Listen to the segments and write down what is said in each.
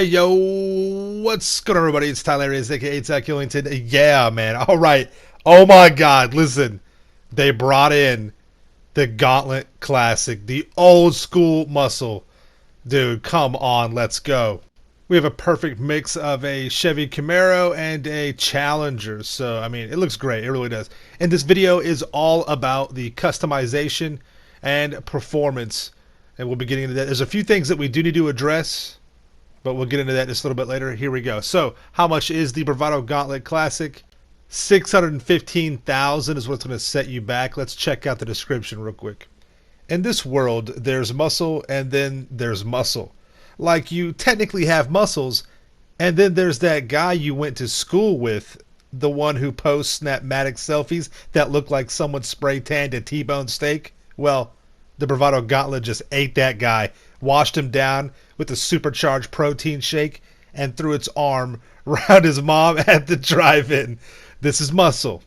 Hey yo, what's going on everybody? It's Tyler, aka Zach Killington. Yeah, man. Alright. Oh my god, listen. They brought in the Gauntlet Classic, the old school muscle. Dude, come on, let's go. We have a perfect mix of a Chevy Camaro and a Challenger. So, I mean, it looks great. It really does. And this video is all about the customization and performance. And we'll be getting into that. There's a few things that we do need to address, but we'll get into that just a little bit later. Here we go. So, how much is the Bravado Gauntlet Classic? 615,000 is what's going to set you back. Let's check out the description real quick. In this world, there's muscle and then there's muscle. Like, you technically have muscles, and then there's that guy you went to school with, the one who posts Snapmatic selfies that look like someone spray tanned a T-bone steak. Well, the Bravado Gauntlet just ate that guy, washed him down with a supercharged protein shake, and threw its arm around his mom at the drive-in. This is muscle.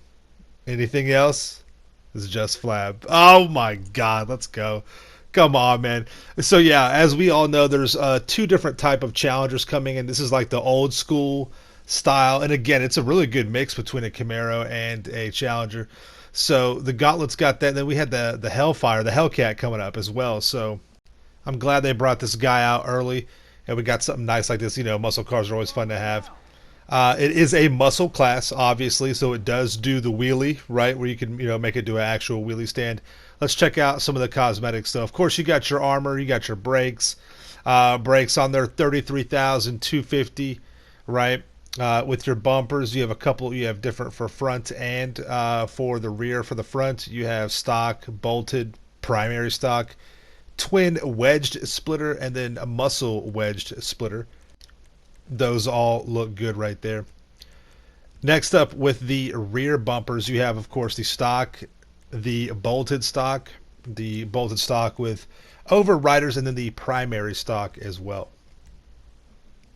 Anything else? This is just flab. Oh my god, let's go. Come on, man. So yeah, as we all know, there's two different type of Challengers coming in. This is like the old school style, and again, it's a really good mix between a Camaro and a Challenger. So the Gauntlet's got that, and then we had the Hellfire, the Hellcat coming up as well. So I'm glad they brought this guy out early, and we got something nice like this. You know, muscle cars are always fun to have. It is a muscle class, obviously, so it does do the wheelie, right, where you can, make it do an actual wheelie stand. Let's check out some of the cosmetics, though. Of course, you got your armor, you got your brakes. Brakes on there, 33,250, right? With your bumpers, you have a couple. You have different for front and for the rear. For the front, you have stock, bolted, primary stock, twin wedged splitter, and then a muscle wedged splitter. Those all look good right there. Next up, with the rear bumpers, you have, of course, the bolted stock with overriders, and then the primary stock as well.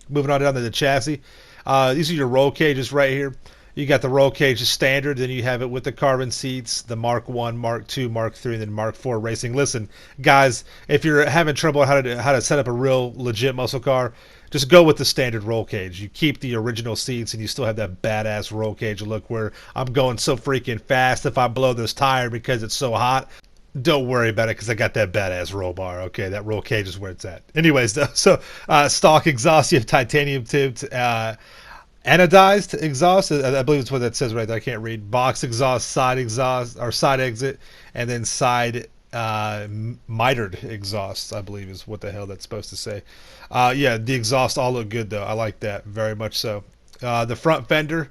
Moving on down to the chassis. These are your roll cages right here. You got the roll cages standard, then you have it with the carbon seats, the Mark 1, Mark 2, Mark 3, and then Mark 4 racing. Listen, guys, if you're having trouble how to set up a real legit muscle car, just go with the standard roll cage. You keep the original seats, and you still have that badass roll cage look where I'm going so freaking fast. If I blow this tire because it's so hot, don't worry about it because I got that badass roll bar. Okay, that roll cage is where it's at. Anyways, though, so stock exhaust, you have titanium tipped, anodized exhaust. I believe it's what that says right there. I can't read. Box exhaust, or side exit, and then side mitered exhaust, I believe is what the hell that's supposed to say. Yeah, the exhaust all look good though. I like that very much so. The front fender,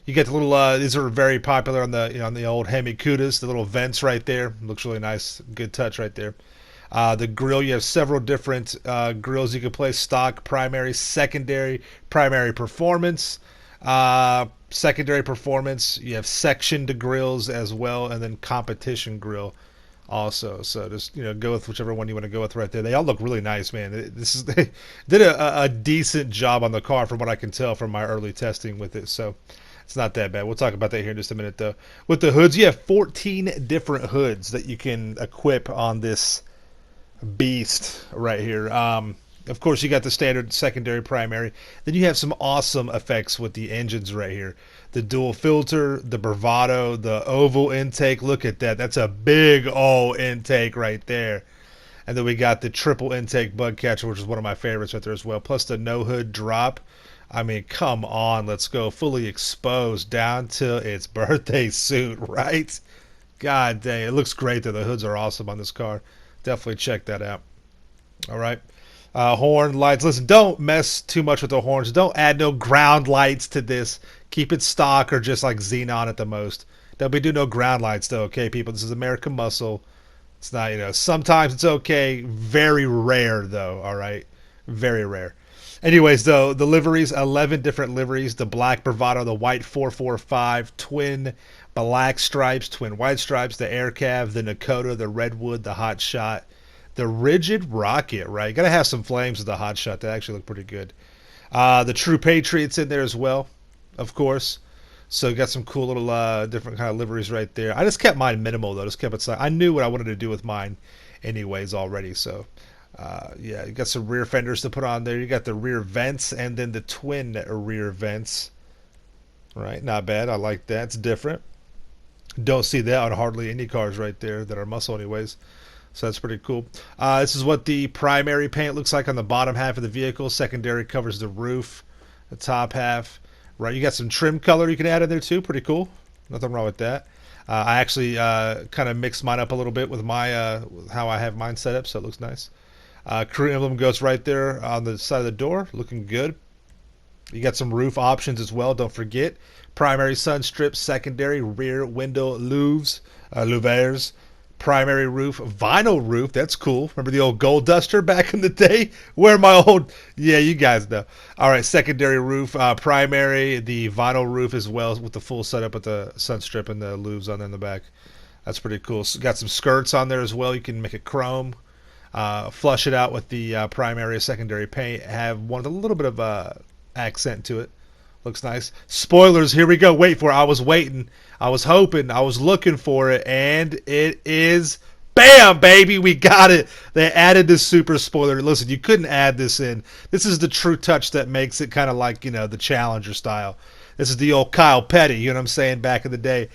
you get the little. These are very popular on the old Hemi Cudas. The little vents right there looks really nice. Good touch right there. The grill, you have several different grills you can place: stock, primary, secondary, primary performance, secondary performance. You have sectioned grills as well, and then competition grill also. So just go with whichever one you want to go with right there. They all look really nice, man. They did a decent job on the car from what I can tell from my early testing with it. So it's not that bad. We'll talk about that here in just a minute though. With the hoods, you have 14 different hoods that you can equip on this beast right here. Of course, you got the standard secondary, primary. Then you have some awesome effects with the engines right here. The dual filter, the Bravado, the oval intake. Look at that. That's a big old intake right there. And then we got the triple intake bug catcher, which is one of my favorites right there as well. Plus the no hood drop. I mean, come on. Let's go. Fully exposed down to its birthday suit, right? God dang. It looks great though. The hoods are awesome on this car. Definitely check that out. All right. Horn lights. Listen, don't mess too much with the horns. Don't add no ground lights to this. Keep it stock or just like xenon at the most. Don't be doing no ground lights though, okay, people? This is American muscle. It's not, sometimes it's okay. Very rare though, all right? Very rare. Anyways, though, the liveries, 11 different liveries. The black Bravado, the white 445, twin black stripes, twin white stripes, the air cav, the Nakota, the redwood, the hot shot, the rigid rocket, right? You got to have some flames with the hot shot. That actually look pretty good. The true patriots in there as well, of course. So you got some cool little different kind of liveries right there. I just kept mine minimal though. Just kept it. I knew what I wanted to do with mine, anyways already. So Yeah, you got some rear fenders to put on there. You got the rear vents and then the twin rear vents. Right, not bad. I like that. It's different. Don't see that on hardly any cars right there that are muscle anyways. So that's pretty cool. This is what the primary paint looks like on the bottom half of the vehicle. Secondary covers the roof, the top half. Right, you got some trim color you can add in there too. Pretty cool. Nothing wrong with that. I actually kind of mixed mine up a little bit with my how I have mine set up, so it looks nice. Crew emblem goes right there on the side of the door, looking good. You got some roof options as well. Don't forget primary sun strips, secondary rear window louvers, primary roof, vinyl roof. That's cool. Remember the old gold duster back in the day? Where my old, yeah, you guys know. All right, secondary roof, primary, the vinyl roof as well with the full setup with the sun strip and the louvers on in the back. That's pretty cool. So got some skirts on there as well. You can make it chrome. Flush it out with the primary or secondary paint. Have one with a little bit of accent to it. Looks nice. Spoilers, here we go. Wait for it. I was waiting. I was hoping. I was looking for it. And it is... Bam, baby. We got it. They added this super spoiler. Listen, you couldn't add this in. This is the true touch that makes it kind of like, you know, the Challenger style. This is the old Kyle Petty, you know what I'm saying, back in the day.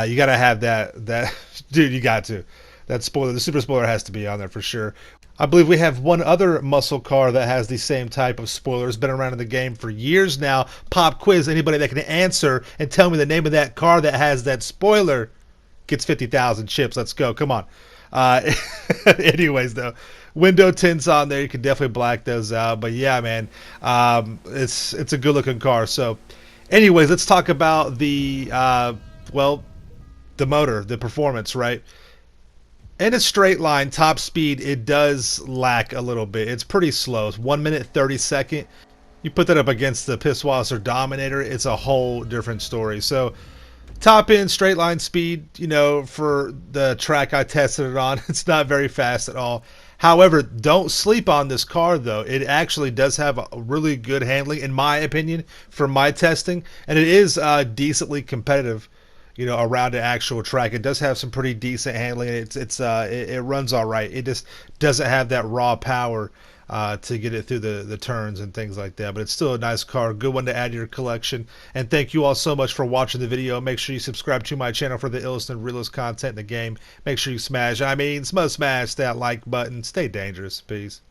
You got to have that. Dude, you got to. That spoiler, the super spoiler has to be on there for sure. I believe we have one other muscle car that has the same type of spoiler. It's been around in the game for years now. Pop quiz. Anybody that can answer and tell me the name of that car that has that spoiler gets 50,000 chips. Let's go. Come on. Anyways, though, window tints on there. You can definitely black those out. But yeah, man, it's a good looking car. So, anyways, let's talk about the the motor, the performance, right? In a straight line, top speed, it does lack a little bit. It's pretty slow. It's 1 minute 30 second. You put that up against the Pisswasser Dominator, it's a whole different story. So, top end straight line speed, you know, for the track I tested it on, it's not very fast at all. However, don't sleep on this car though. It actually does have a really good handling, in my opinion, for my testing, and it is decently competitive, you know, around the actual track. It does have some pretty decent handling. It runs all right. It just doesn't have that raw power to get it through the turns and things like that. But it's still a nice car, good one to add to your collection. And thank you all so much for watching the video. Make sure you subscribe to my channel for the illest and realest content in the game. Make sure you smash that like button. Stay dangerous. Peace.